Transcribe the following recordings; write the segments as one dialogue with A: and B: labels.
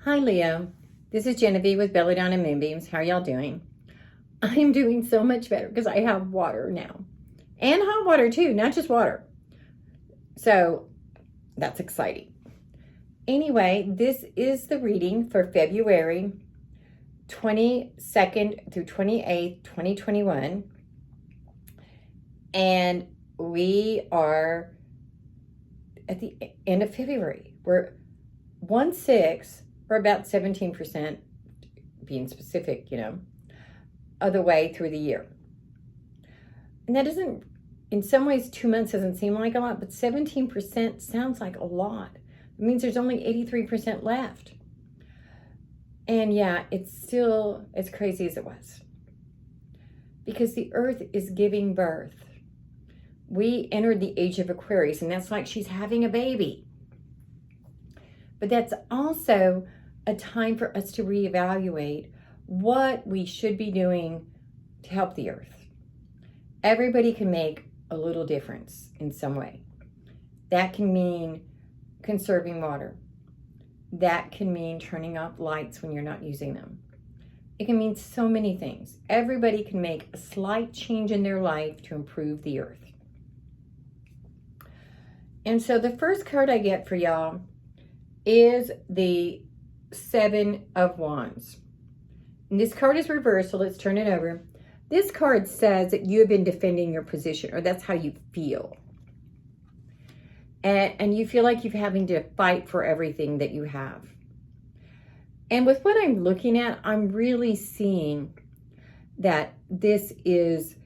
A: Hi Leo, this is Genevieve with Belladonna and Moonbeams. How are y'all doing? I'm doing so much better because I have water now. And hot water too, not just water. So that's exciting. Anyway, this is the reading for February 22nd through 28th, 2021. And we are at the end of February. We're 1/6, or about 17%, being specific, of the way through the year. And that doesn't, in some ways, 2 months doesn't seem like a lot, but 17% sounds like a lot. It means there's only 83% left. And yeah, it's still as crazy as it was. Because the earth is giving birth. We entered the age of Aquarius, and that's like she's having a baby. But that's also a time for us to reevaluate what we should be doing to help the earth. Everybody can make a little difference in some way. That can mean conserving water. That can mean turning off lights when you're not using them. It can mean so many things. Everybody can make a slight change in their life to improve the earth. And so the first card I get for y'all is the 7 of Wands. And this card is reversed, so let's turn it over. This card says that you have been defending your position, or that's how you feel. And you feel like you're having to fight for everything that you have. And with what I'm looking at, I'm really seeing that this is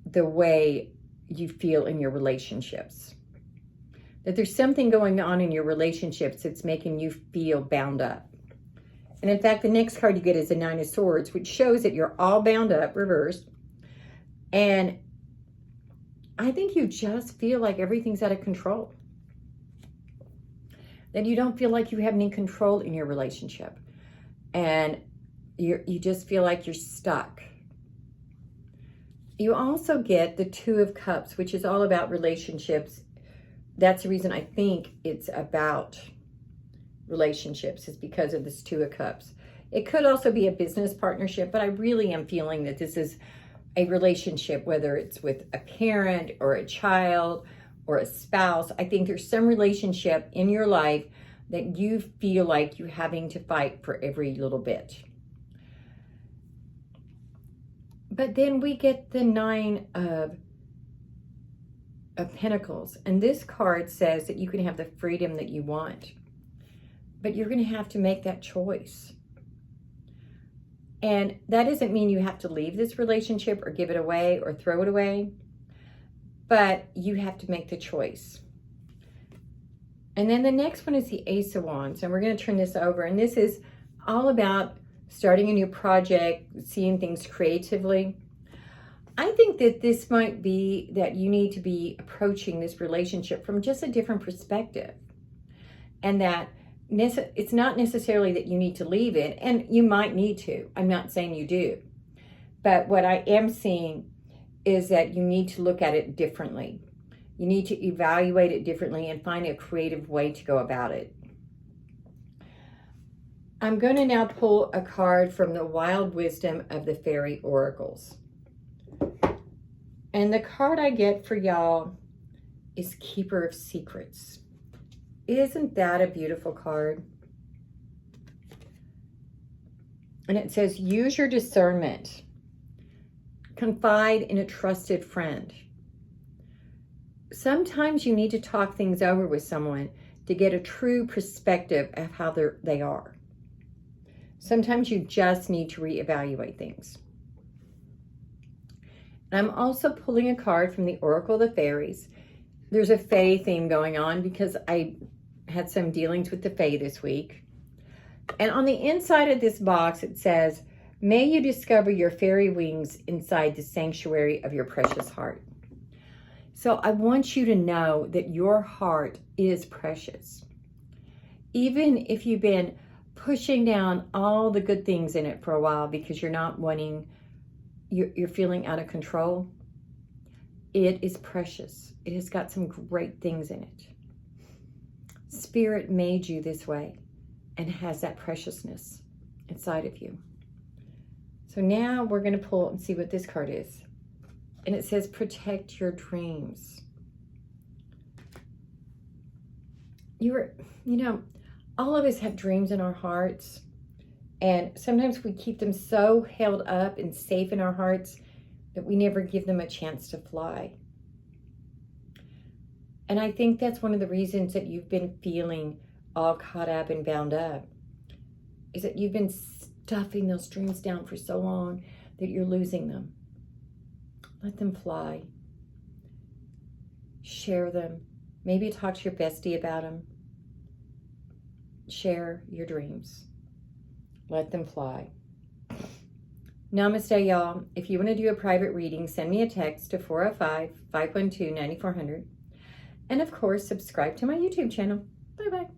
A: the way you feel in your relationships. That there's something going on in your relationships that's making you feel bound up. And in fact, the next card you get is the 9 of Swords, which shows that you're all bound up, reversed. And I think you just feel like everything's out of control. That you don't feel like you have any control in your relationship. And you just feel like you're stuck. You also get the 2 of Cups, which is all about relationships. That's the reason I think it's about relationships, is because of this 2 of Cups. It could also be a business partnership, but I really am feeling that this is a relationship, whether it's with a parent or a child or a spouse. I think there's some relationship in your life that you feel like you're having to fight for every little bit. But then we get the 9 of Pentacles. And this card says that you can have the freedom that you want. But you're going to have to make that choice. And that doesn't mean you have to leave this relationship or give it away or throw it away. But you have to make the choice. And then the next one is the Ace of Wands. And we're going to turn this over. And this is all about starting a new project, seeing things creatively. I think that this might be that you need to be approaching this relationship from just a different perspective. And that it's not necessarily that you need to leave it, and you might need to. I'm not saying you do. But what I am seeing is that you need to look at it differently. You need to evaluate it differently and find a creative way to go about it. I'm going to now pull a card from the Wild Wisdom of the Fairy Oracles. And the card I get for y'all is Keeper of Secrets. Isn't that a beautiful card? And it says, use your discernment. Confide in a trusted friend. Sometimes you need to talk things over with someone to get a true perspective of how they are. Sometimes you just need to reevaluate things. I'm also pulling a card from the Oracle of the Fairies. There's a Fae theme going on because I had some dealings with the Fae this week. And on the inside of this box, it says, may you discover your fairy wings inside the sanctuary of your precious heart. So I want you to know that your heart is precious. Even if you've been pushing down all the good things in it for a while because you're not wanting, you're feeling out of control, it is precious. It has got some great things in it. Spirit made you this way, and has that preciousness inside of you. So now we're going to pull and see what this card is. And it says, protect your dreams. You know, all of us have dreams in our hearts. And sometimes we keep them so held up and safe in our hearts that we never give them a chance to fly. And I think that's one of the reasons that you've been feeling all caught up and bound up, is that you've been stuffing those dreams down for so long that you're losing them. Let them fly. Share them. Maybe talk to your bestie about them. Share your dreams. Let them fly. Namaste, y'all. If you want to do a private reading, send me a text to 405-512-9400. And of course, subscribe to my YouTube channel. Bye-bye.